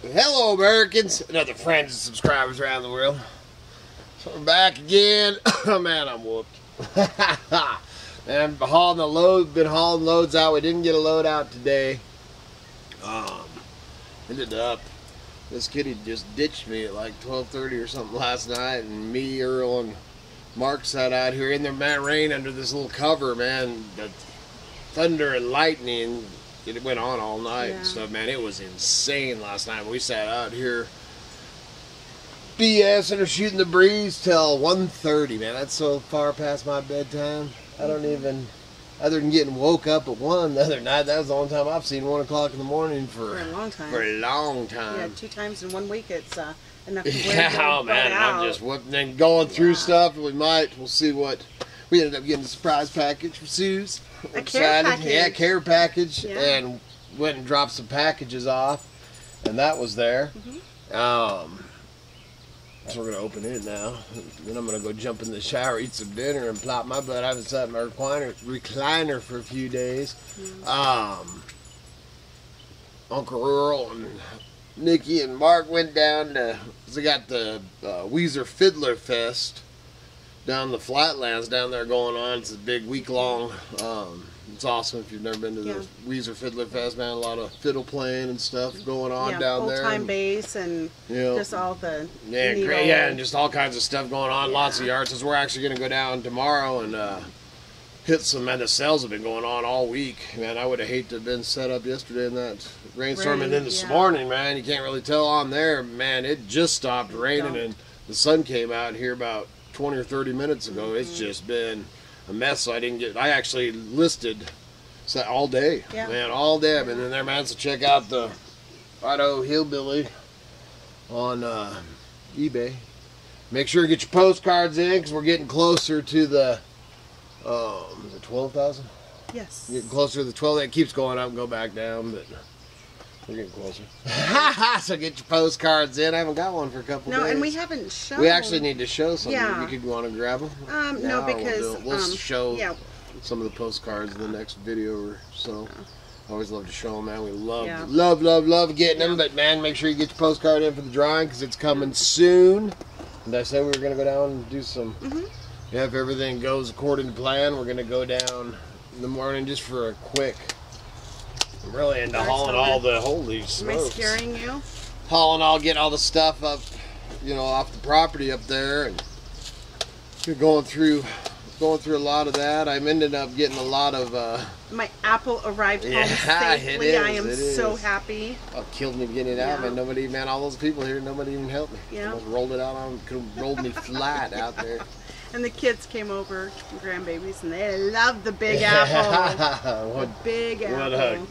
Hello, Americans, and other friends and subscribers around the world. So we're back again. Man, I'm whooped. And been hauling loads out. We didn't get a load out today. Ended up, this kitty just ditched me at like 12:30 or something last night, and me, Earl, and Mark sat out here in the rain under this little cover, man. The thunder and lightning. It went on all night and stuff, man. It was insane last night. We sat out here BSing or shooting the breeze till 1:30, man. That's so far past my bedtime. I don't even, other than getting woke up at 1 the other night, that was the only time I've seen 1 o'clock in the morning for a long time. For a long time. Yeah, 2 times in 1 week. It's enough to yeah, man. I'm just whooping and going through stuff. We'll see what. We ended up getting a surprise package from Sue's. A care package. Yeah, care package. Yeah. And went and dropped some packages off. And that was there. So we're going to open it now. Then I'm going to go jump in the shower, eat some dinner, and plop my butt. I haven't sat in my recliner for a few days. Uncle Earl and Nikki and Mark went down to, they got the Weezer Fiddler Fest down the flatlands down there going on. It's a big week-long, it's awesome if you've never been to the Weezer Fiddler Fest, man. A lot of fiddle playing and stuff going on down there. Old-time bass and just all the and just all kinds of stuff going on. Lots of yards. So we're actually going to go down tomorrow and hit some, man. The sales have been going on all week, man. I would have hated to have been set up yesterday in that rainstorm, and then this morning, man, you can't really tell on there, man. It just stopped raining and the sun came out here about 20 or 30 minutes ago. It's just been a mess. So I actually listed all day, man, all day. I've been in there, man. So check out the Idaho Hillbilly on eBay. Make sure you get your postcards in because we're getting closer to the is it 12,000? Yes. Getting closer to the 12. That keeps going up and go back down, but we're getting closer. So get your postcards in. I haven't got one for a couple days. No, and we haven't shown. We actually need to show something. Yeah. You could go on and grab them. No, because we'll show some of the postcards in the next video or so. I always love to show them, man. We love getting them. But man, make sure you get your postcard in for the drawing because it's coming soon. And I said we were going to go down and do some. Yeah, if everything goes according to plan, we're going to go down in the morning just for a quick. I'm really into hauling all the, holy smokes. Am I scaring you? Getting all the stuff up, off the property up there, and you're going through a lot of that. I'm ended up getting a lot of. My apple arrived home safely. I am so happy. Oh, killed me getting it out, man. All those people here, nobody even helped me. Yeah. Almost rolled it out could have rolled me flat out there. And the kids came over, grandbabies, and they loved the big apple. The big apple.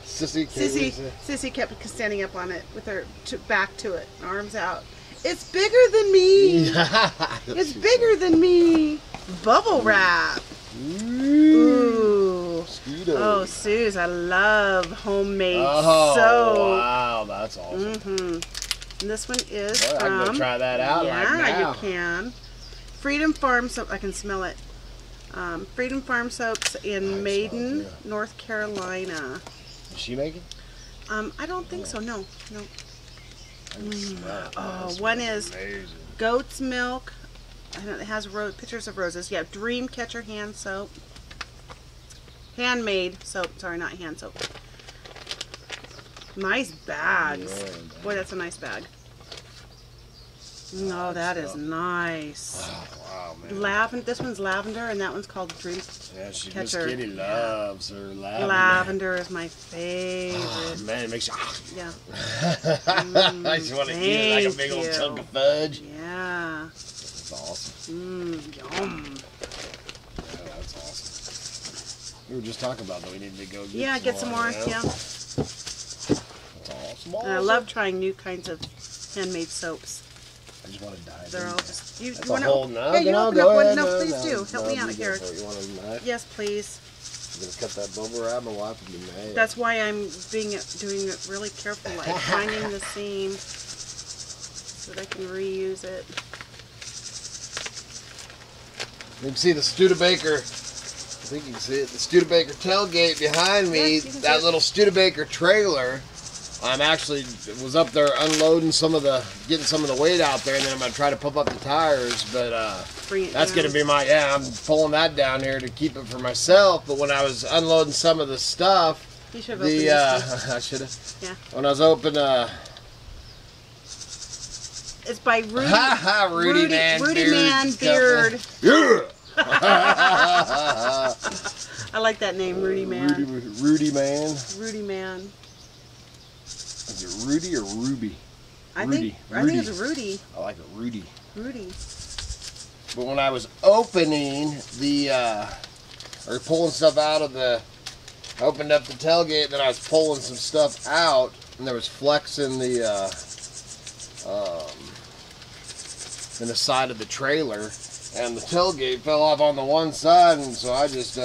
Sissy kept standing up on it with her back to it, arms out. It's bigger than me. It's bigger than me. Bubble wrap. Ooh. Oh, Suze, I love homemade soap. Wow, that's awesome. And this one is I'm gonna try that out. Yeah, you can. Freedom Farm soap. I can smell it. Freedom Farm soaps in Maiden, North Carolina. Is she making? I don't think so. No. One is goat's milk. It has pictures of roses. Yeah, Dream Catcher hand soap. Handmade soap. Sorry, not hand soap. Nice bags. Boy, that's a nice bag. No, that is nice. Wow, man. This one's lavender, and that one's called Dream Catcher. Miss Kitty loves her lavender. Lavender is my favorite. Oh, man, it makes you. Yeah. I just want to eat it like a big old chunk of fudge. Yeah. That's awesome. Yum. Yeah, that's awesome. We were just talking about that we need to go get some more. Yeah. That's awesome. And I love trying new kinds of handmade soaps. I just want to dive. They're all just. You want to hold now? Yeah, you open up one. No, please do. Help me out here. You want a knife? Yes, please. I'm gonna cut that bubble wrap. My wife would be mad. That's why I'm doing it really careful, like finding the seam so that I can reuse it. You can see the Studebaker. I think you can see it. The Studebaker tailgate behind me. That little Studebaker trailer I'm actually was up there unloading getting some of the weight out there, and then I'm gonna try to pump up the tires. But that's gonna be I'm pulling that down here to keep it for myself. But when I was unloading some of the stuff, you should have opened this. I should have. Yeah. When I was open, it's by Rudy. Rudy Man Beard. Yeah. I like that name, Rudy Man. Rudy Man. Rudy Man. Is it Rudy or Ruby? I think it's Rudy. I like it, Rudy. Rudy. But when I was opening or pulling stuff out of I opened up the tailgate, then I was pulling some stuff out, and there was flecks in the side of the trailer, and the tailgate fell off on the one side, and so I just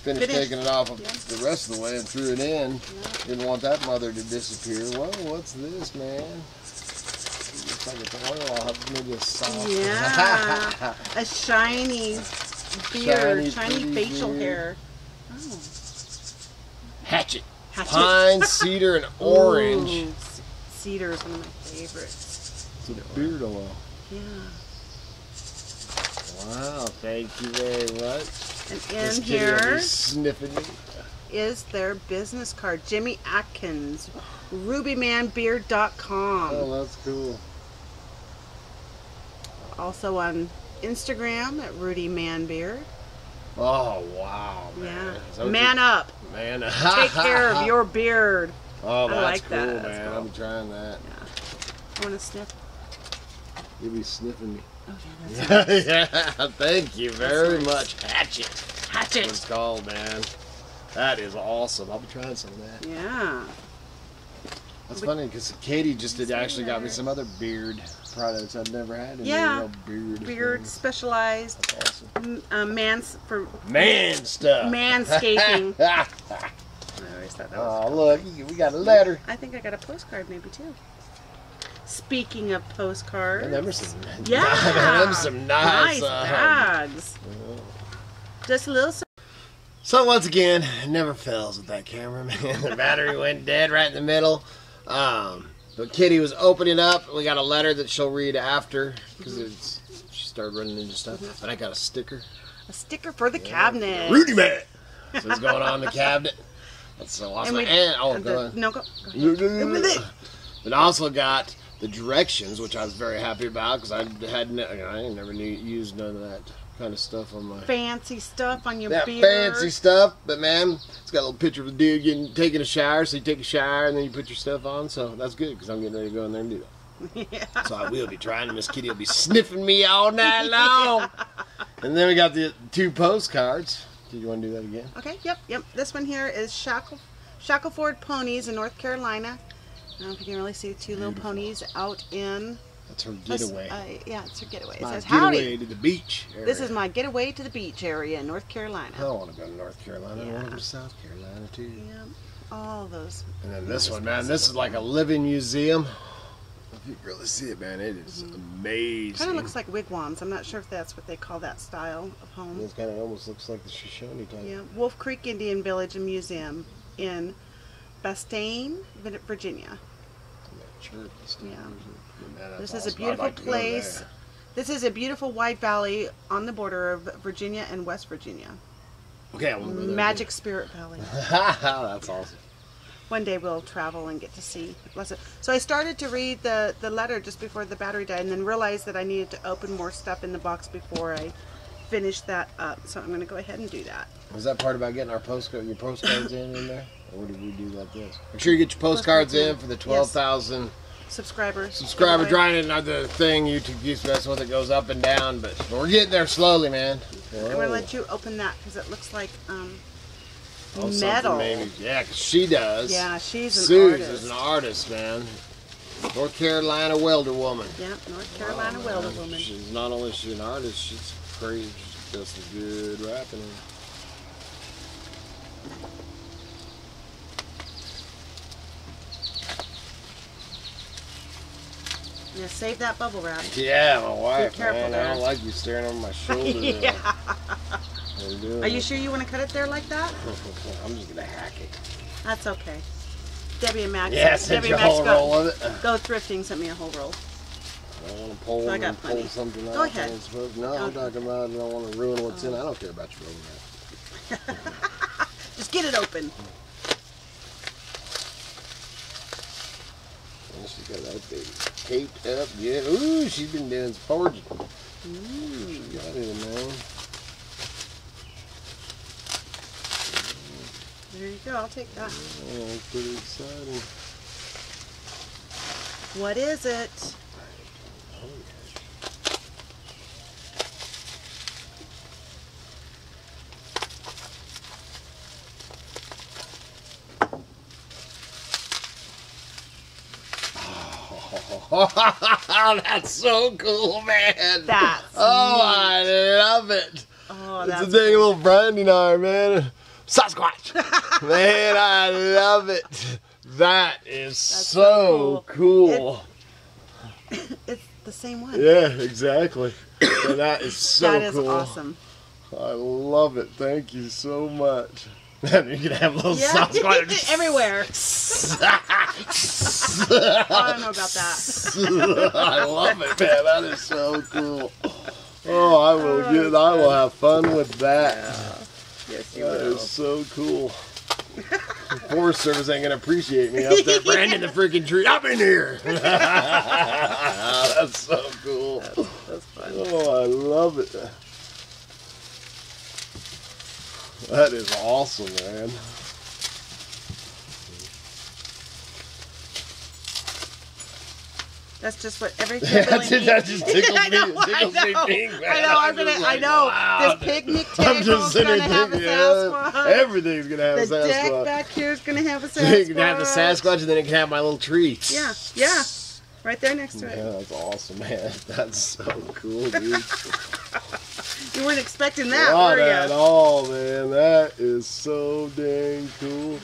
finished taking it off the rest of the way and threw it in. Yeah. Didn't want that mother to disappear. Well, what's this, man? Looks like it's oil. I'll have maybe a soft. Yeah, a shiny beard, shiny facial hair. Oh. Hatchet. Pine, cedar, and orange. Ooh, cedar is one of my favorites. It's a beard oil. Yeah. Wow, thank you very much. And in here sniffing me. Is their business card. Jimmy Atkins, rubymanbeard.com. Oh, that's cool. Also on Instagram at rudymanbeard. Oh, wow, man. Yeah. Man up. Man up. Take care of your beard. Oh, that's like cool, that. man. Cool. I'll be trying that. Yeah. I want to sniff. You'll be sniffing me. Okay, that's nice. Yeah, thank you very much. Hatchet. Hatchet. That's what it's called, man. That is awesome. I'll be trying some of that. Yeah. That's funny because Katie just actually got me some other beard products I've never had. Yeah. Beard specialized. That's awesome. Man stuff. Manscaping. I always thought that was cool. Look, we got a letter. I think I got a postcard maybe too. Speaking of postcards. Man, them are some, some nice bags. Just a little. So once again, it never fails with that camera, man. The battery went dead right in the middle. But Kitty was opening up. We got a letter that she'll read after because she started running into stuff. But I got a sticker. A sticker for the cabinet. Rudy Man. So it's going on the cabinet. That's so awesome. Go ahead. But also got the directions, which I was very happy about because I never used none of that kind of stuff on my fancy stuff on your beard. Fancy stuff, but man, it's got a little picture of a dude taking a shower. So you take a shower and then you put your stuff on. So that's good because I'm getting ready to go in there and do that. Yeah. So I will be trying. Miss Kitty will be sniffing me all night long. And then we got the 2 postcards. Do you want to do that again? Okay. Yep. This one here is Shackleford Ponies in North Carolina. I don't know if you can really see the 2 little ponies out in. That's her getaway. Yeah, it's her getaway. It says, howdy. Getaway to the beach area. This is my getaway to the beach area in North Carolina. I don't want to go to North Carolina. I want to go to South Carolina too. Yeah, all those. And then this one, man, this is like a living museum. If you can really see it, man, it is amazing. Kind of looks like wigwams. I'm not sure if that's what they call that style of home. It kind of almost looks like the Shoshone type. Yeah, Wolf Creek Indian Village and Museum in Bastane, Virginia. Yeah. This is a beautiful place. This is a beautiful wide valley on the border of Virginia and West Virginia. Okay, I want to go there. Magic Spirit Valley. That's awesome. One day we'll travel and get to see. So I started to read the letter just before the battery died, and then realized that I needed to open more stuff in the box before I finished that up. So I'm going to go ahead and do that. Was that part about getting your postcards in there? Or did we do like this? Make sure you get your postcards in for the 12,000 subscriber drawing and the thing YouTube keeps messing with. It goes up and down, but we're getting there slowly, man. I'm going to let you open that because it looks like metal. Maybe. Yeah, because she does. Yeah, she's an Suze artist. is an artist, man. North Carolina welder woman. Yeah, North Carolina welder woman. She's not only an artist, she's crazy. She does some good rapping. Yeah, save that bubble wrap. Yeah, my wife, careful, man. I don't like you staring over my shoulder. Yeah. Are you sure you want to cut it there like that? I'm just going to hack it. That's okay. Debbie and Max. Yeah, sent you a whole roll of it. Go thrifting, sent me a whole roll. I don't want to pull, So I got plenty. pull something out. Go ahead. No, I'm talking about I don't want to ruin what's in it. I don't care about your rolling that. Just get it open. She got that baby taped up. Yeah. Ooh, she's been doing some forging. She got it, man. There you go. I'll take that. Oh, pretty exciting. What is it? Oh, that's so cool, man. That's I love it. Oh, it's that's a dang little branding iron, man. Sasquatch. Man, I love it. That is so cool. It's the same one. Yeah, exactly. And that is so cool. That is awesome. I love it. Thank you so much. You can have little Sasquatch everywhere. I don't know about that. I love it, man. That is so cool. Oh, I will have fun with that. Yeah. Yes, you That will. is so cool. The Forest Service ain't gonna appreciate me up there branding the freaking tree. I'm in here. That's so cool. That's fun. Oh, I love it. That is awesome, man. That's just what every That hillbilly just tickles me. I know, tickles me pink, man. I know. I know. Wow. This picnic I'm just table's sitting gonna there have a thinking, Sasquatch. everything's gonna have a The Sasquatch. deck back here is gonna have a Sasquatch. You can have the Sasquatch, and then it can have my little tree. Yeah, yeah. Right there next to Yeah, it. that's awesome, man. That's so cool, dude. You weren't expecting that, Not were you? at all, man. That is so dang cool.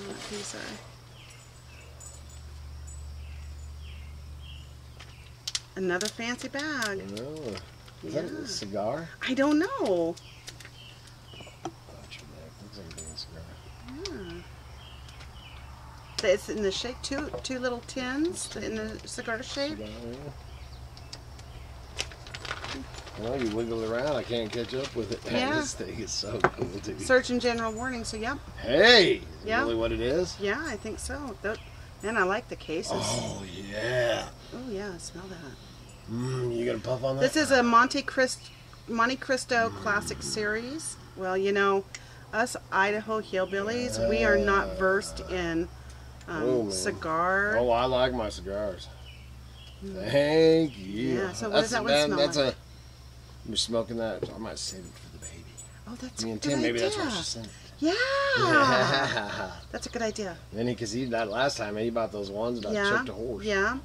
Another fancy bag. Oh, is that a cigar? I don't know. Looks like a dang cigar. Yeah. It's in the shape, two little tins in the cigar shape. Cigar, yeah. Well, you wiggle it around, I can't catch up with it. Man, Yeah. this thing is so cool, dude. Surgeon General warning, so yep. Hey! Is Yeah. really what it is? Yeah, I think so. Man, I like the cases. Oh, yeah. Oh, yeah, smell that. You gonna puff on that? This is a Monte Cristo Classic Series. Well, you know, us Idaho hillbillies, we are not versed in cigar. Oh, I like my cigars. Thank you. Yeah, so what does that one smell like? You're smoking that. I might save it for the baby. Oh, that's Me a and good Tim, maybe idea. that's why she sent it. Yeah. That's a good idea. Then because that last time he bought those ones that I chipped a horse. Yeah.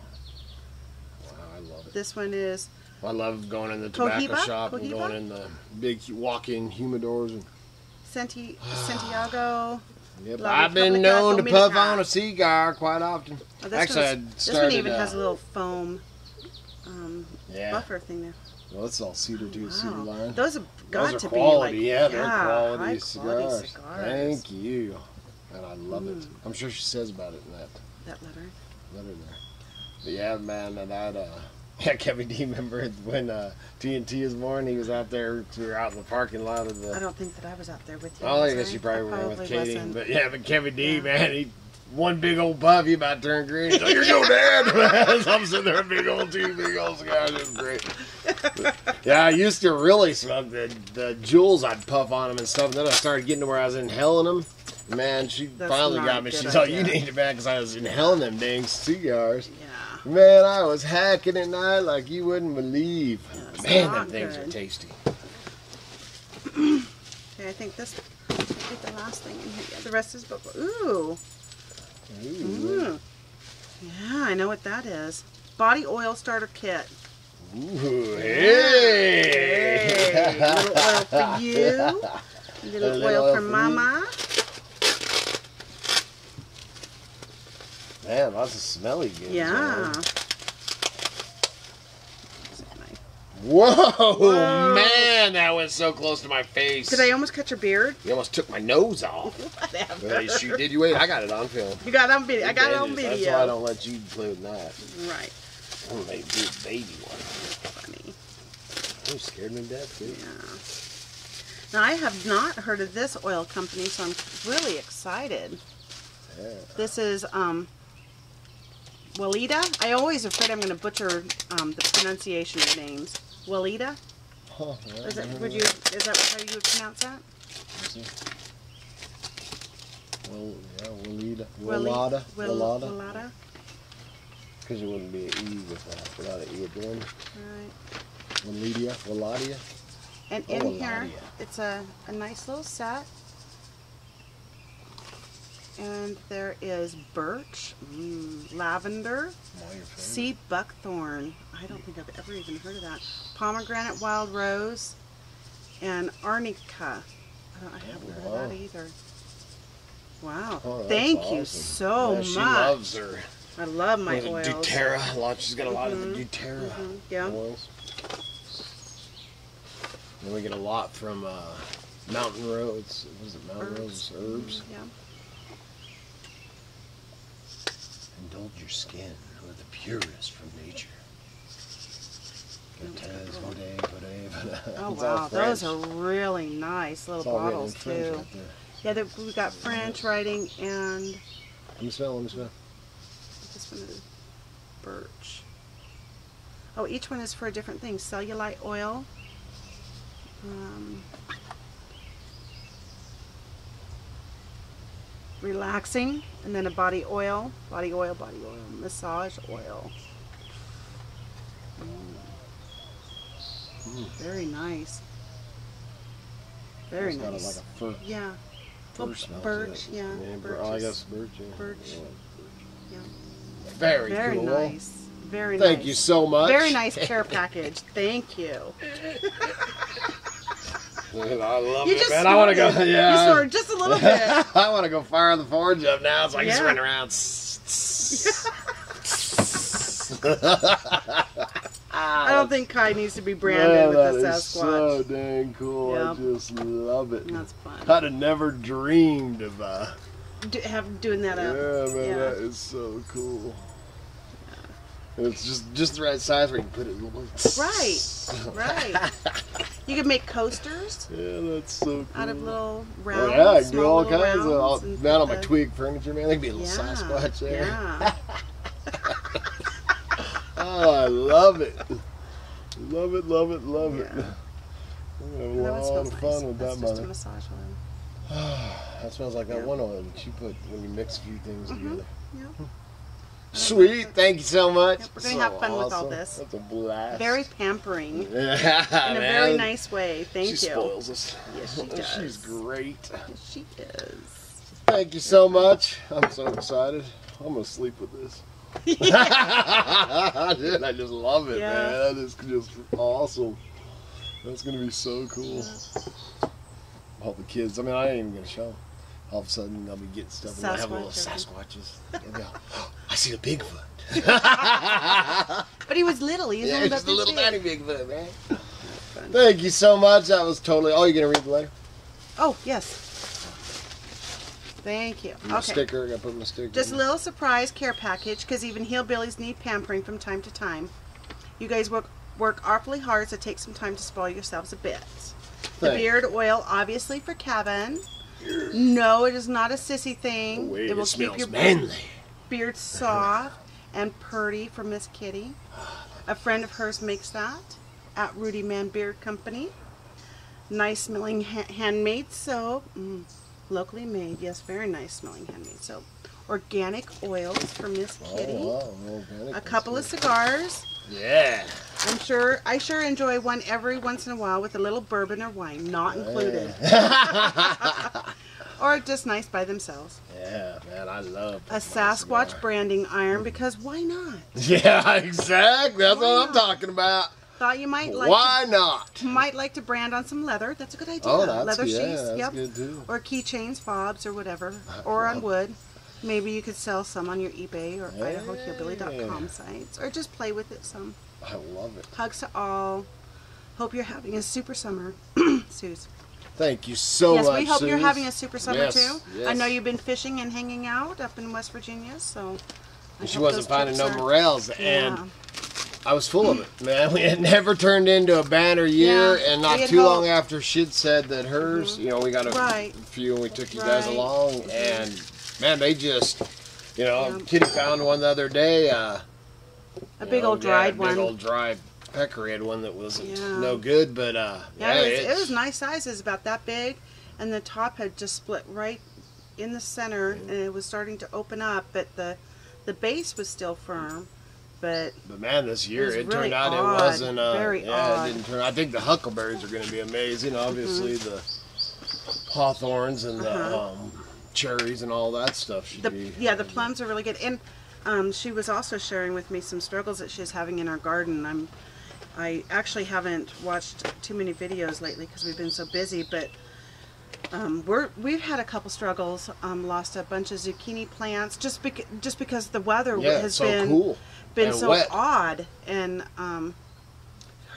Wow, I love it. This one is I love going in the tobacco Cohiba? shop and going in the big walk-in humidors. And, Santiago. yep, La I've been República known to puff Dominicana. on a cigar quite often. Oh, Actually, this one even has a little foam yeah. buffer thing there. Well, it's all cedar too, cedar Wow. line. Those have got Those to are be quality, like, yeah, they're quality high cigars. cigars. Thank you. And I love it. I'm sure she says about it in that That letter. letter there. But yeah, man, yeah, Kevin D, remember when TNT was born, he was out there, we were out in the parking lot of the... I don't think that I was out there with you. Oh, I was guess you probably were with Katie. wasn't. But yeah, but Kevin D, man, he one big old puff, he about turned green. He's like, "Here you go, Dad." I'm sitting there, big old cigars. It was great. But, yeah, I used to really smoke the Juuls. I'd puff on them and stuff. And then I started getting to where I was inhaling them. Man, she That's finally not got a me. good She's like, "You idea. need it back," because I was inhaling them dang cigars. Yeah. Man, I was hacking at night like you wouldn't believe. That's Man, them not things good. are tasty. Okay, I think this might be the last thing in here. Yeah, the rest is bubble. Ooh. Ooh. Yeah, I know what that is. Body oil starter kit. Ooh, hey! Hey, a little oil for you. A little oil for Mama. Man, lots of smelly goods. Yeah. Man. Whoa, man, that was so close to my face. Did I almost cut your beard? You almost took my nose off. Whatever. She did you wait? I got it on film. You got it on video. I got it on video. That's why I don't let you play with that. Right. I'm gonna make you a baby one. Funny. I'm scared to death, too. Yeah. Now, I have not heard of this oil company, so I'm really excited. Yeah. This is Weleda. I always afraid I'm going to butcher the pronunciation of names. Weleda? Huh, yeah, Is that how you would pronounce that? Well, yeah, Weleda. Weleda. Because it wouldn't be an E without an E at the end. Right. Weladia. And in here, it's a nice little set. And there is birch, lavender, sea buckthorn. I don't think I've ever even heard of that. Pomegranate wild rose, and arnica. I haven't heard of that either. Wow. Oh, thank you so much. She loves her. I love my oils. doTERRA. She's got a lot of the doTERRA oils. Then we get a lot from Mountain Roads. Was it Mountain Roads? Herbs. Yeah. Indulge your skin with the purest from nature. Oh wow, those are really nice little bottles too. Yeah, we got French writing and. Let me smell. This one is birch. Oh, each one is for a different thing. Cellulite oil. Relaxing, and then a body oil, massage oil. Very nice. Very nice. Like a fir. Yeah. Birch. Yeah. Oh, I guess birch. Yeah. Birch. Yeah. Very cool. Nice. Very nice. Thank you so much. Very nice care package. Thank you. I love it, man. I want to go. Yeah. You snorted just a little bit. I want to go fire the forge up now so I can just run around. I don't think Kai needs to be branded with the Sasquatch. So dang cool. Yep. I just love it. That's fun. I'd have never dreamed of doing that up. Yeah, man, that is so cool. It's just the right size where you can put it. Right. You can make coasters. Yeah, that's so cool. Out of little rounds. Yeah, I can do all kinds of. I'll mount on my twig furniture, man. There could be a little Sasquatch there. Yeah. Oh, I love it. Love it. I'm gonna have a lot of fun with that, mother. Massage oil. That smells like that one oil that you put when you mix a few things together. Yeah. Sweet, thank you so much. Yep, we're going to have fun with all this. That's a blast. Very pampering. Yeah, in a very nice way. Thank you. She spoils us. Yes, she does. She's great. Yes, she is. Thank you so much. I'm so excited. I'm going to sleep with this. Dude, I just love it, man. That is just awesome. That's going to be so cool. All the kids, I mean, I ain't even going to show them. All of a sudden, I'll be getting stuff and I have little Sasquatches. I see the Bigfoot. But he was little. He was only just a little tiny Bigfoot, man. Thank you so much. That was totally. Oh, you gonna read the letter? Oh yes. Thank you. Okay. Sticker. I gotta put my sticker. Just a little surprise care package because even hillbillies need pampering from time to time. You guys work awfully hard, so take some time to spoil yourselves a bit. The beard oil, obviously for Kevin. No, it is not a sissy thing. It will keep your beard soft and purty for Miss Kitty. A friend of hers makes that at Rudy Man Beard Company. Nice smelling handmade soap. Locally made. Yes, very nice smelling handmade soap. Organic oils for Miss Kitty. Oh, wow. A couple of cigars. Yeah. I sure enjoy one every once in a while with a little bourbon or wine, not included. Or just nice by themselves. Yeah, man, I love a Sasquatch branding iron because why not? Yeah, exactly. That's what I'm talking about. Thought you might like. Why not? Might like to brand on some leather. That's a good idea. Oh, that's leather sheaths. That's yep. Good too. Or keychains, fobs, or whatever, or on wood. Maybe you could sell some on your eBay or IdahoHillbilly.com sites, or just play with it some. I love it. Hugs to all. Hope you're having a super summer, Suze. Thank you so much, Yes, we hope Suze. you're having a super summer too. Yes. I know you've been fishing and hanging out up in West Virginia, so. She wasn't finding no morels, Yeah. and I was full of it, man. We had never turned into a banner year, Yeah, and not we had too hope. long after she'd said that hers, you know, we got a few, and we took you guys along, and man, they just, you know, Kitty found one the other day. A big old dried one. Big old dried peccary had one that wasn't no good, but it was nice sizes, about that big, and the top had just split right in the center, and it was starting to open up, but the base was still firm. But man, this year it really turned out odd. it wasn't. Very odd. It didn't turn. I think the huckleberries are going to be amazing. Obviously, the hawthorns and the cherries and all that stuff should be. Yeah, the plums are really good. And she was also sharing with me some struggles that she's having in her garden. I actually haven't watched too many videos lately because we've been so busy, but we've had a couple struggles. Lost a bunch of zucchini plants just because the weather has been so wet. odd, and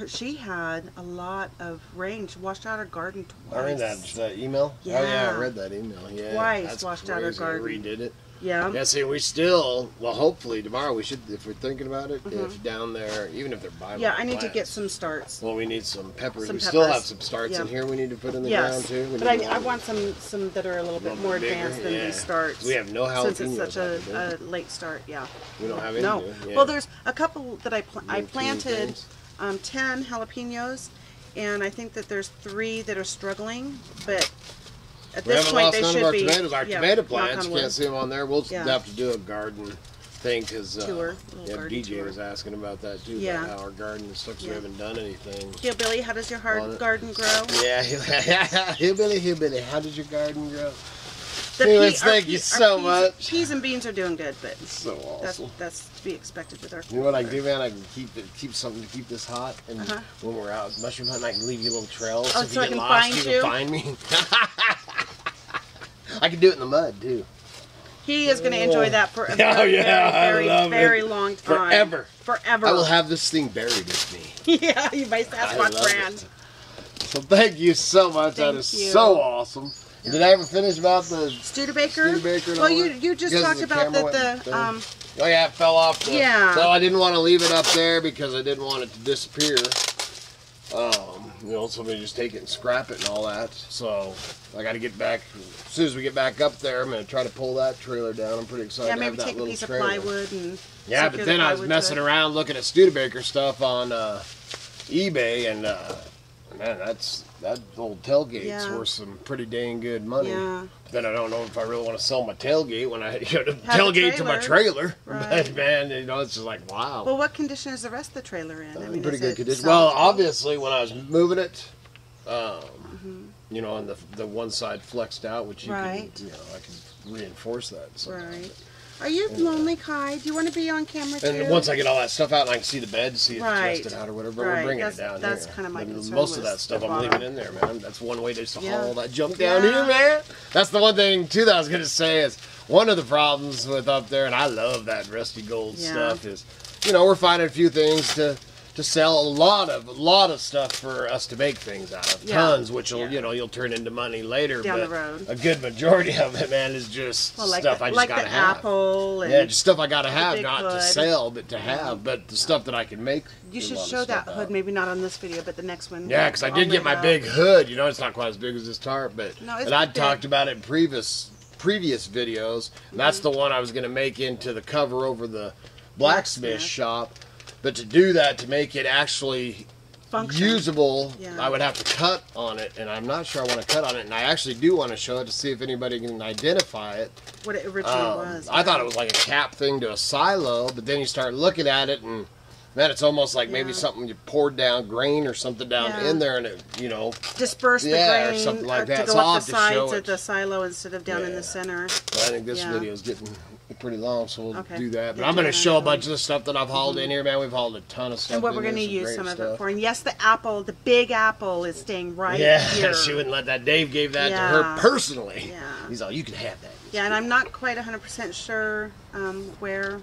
she had a lot of rain. She washed out her garden twice. I read that email. Yeah. Oh yeah, I read that email. Yeah, twice that's washed crazy. out her garden. Redid it. Yeah. Yeah, see, we still, well, hopefully tomorrow we should, if we're thinking about it, if down there, even if they're by I need to get some starts. Well, we need some peppers. Some we still peppers. have some starts in here we need to put in the Yes. ground too. But I want some that are a little bit more bigger, advanced than these starts. We have no jalapenos. Since it's such a late start, We don't have any. No. Yeah. Well, there's a couple that I planted 10 jalapenos, and I think that there's 3 that are struggling, but at we this haven't point lost they none should of our be. tomatoes. Our tomato plants, you wood. can't see them on there. We'll have to do a garden thing because DJ tour. was asking about that too. About how our garden is stuck, so we haven't done anything. Hillbilly, how does your garden grow? Yeah, hillbilly. How does your garden grow? Anyways, thank you so much. Peas and beans are doing good, but so awesome. That's to be expected with our. You know what I can do, man? I can keep something to keep this hot, and when we're out mushroom hunting, I can leave you little trails. Oh, if so you I get can lost, find you you? can find me. I can do it in the mud too. He is going to enjoy that for a very long time. Forever. I will have this thing buried with me. Yeah, you my Sasquatch friend. So thank you so much. That is so awesome. Did I ever finish about the Studebaker? Studebaker Well, you just talked about that oh yeah, it fell off. Yeah. So I didn't want to leave it up there because I didn't want it to disappear. You know, somebody just take it and scrap it and all that. So I got to get back. As soon as we get back up there, I'm going to try to pull that trailer down. I'm pretty excited to have that little trailer. Yeah, maybe take a piece of plywood and. Yeah, but then I was messing around looking at Studebaker stuff on eBay, and man, that old tailgate's worth some pretty dang good money. Yeah. But then I don't know if I really want to sell my tailgate when I tailgate to my trailer. Right. But man, you know, it's just like wow. Well, what condition is the rest of the trailer in? I mean, pretty good condition. Well, obviously, when I was moving it, you know, and the one side flexed out, which you can, you know, I can reinforce that. Right. Are you lonely, Kai? Do you want to be on camera too? And once I get all that stuff out and I can see the bed, see if it's rusted out or whatever, we're bringing it down that's here. Kind of my concern. Most of that stuff I'm leaving in there, man. That's one way just to haul all that junk down here, man. That's the one thing, too, that I was going to say is one of the problems with up there, and I love that rusty gold stuff, is, you know, we're finding a few things to sell, a lot of stuff for us to make things out of, tons, which will, you know, you'll turn into money later. Down but the road. A good majority of it, man, is just stuff I just gotta have. Apple and just stuff I gotta have, not to sell, but to have. But the stuff that I can make. You should show that hood, maybe not on this video, but the next one. Yeah, because I did get my big hood. You know, it's not quite as big as this tarp, but and I'd talked about it in previous videos. And that's the one I was gonna make into the cover over the blacksmith shop. But to do that, to make it actually usable, I would have to cut on it, and I'm not sure I want to cut on it. And I actually do want to show it to see if anybody can identify it. What it originally was. I thought it was like a cap thing to a silo, but then you start looking at it, and man, it's almost like maybe something you poured down grain or something down in there, and it, you know, disperse the grain or something like that. to go up the sides of the silo instead of down in the center. But I think this video is getting pretty long, so we'll do that. But I'm going to show a bunch of the stuff that I've hauled in here, man. We've hauled a ton of stuff. And what we're going to use some of it for. And yes, the apple, the big apple, is staying right here. Yeah, she wouldn't let that. Dave gave that to her personally. Yeah. He's all, you can have that. Yeah, and I'm not quite 100% sure where,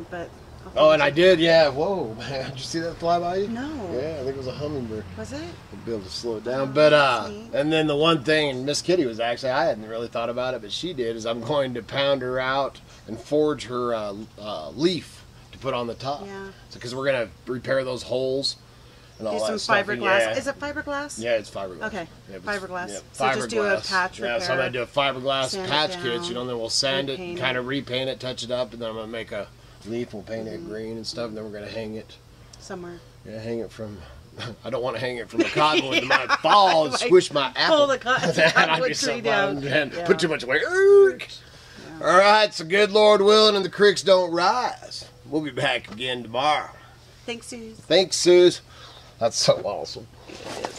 but Oh, and I did, yeah. Whoa, man. Did you see that fly by you? No. Yeah, I think it was a hummingbird. Was it? We'll be able to slow it down. But, and then the one thing, and Miss Kitty was actually, I hadn't really thought about it, but she did, is I'm going to pound her out and forge her leaf to put on the top. Yeah. So, because we're going to repair those holes and all Do that some stuff. fiberglass. Yeah. Is it fiberglass? Yeah, it's fiberglass. Okay, yeah, fiberglass. Yeah, So just do a patch repair. Yeah, so I'm going to do a fiberglass Sand it patch down, kit, you know, and then we'll sand it, repaint kind it. of repaint it, touch it up, and then I'm going to make a leaf, we'll paint it green and stuff, and then we're going to hang it. Somewhere. Yeah, hang it from, I don't want to hang it from a cottonwood that might fall and squish my apple. Pull the cottonwood tree down. And Yeah. put too much weight. All right, so good Lord willing and the creeks don't rise. We'll be back again tomorrow. Thanks, Suze. Thanks, Suze. That's so awesome. It is.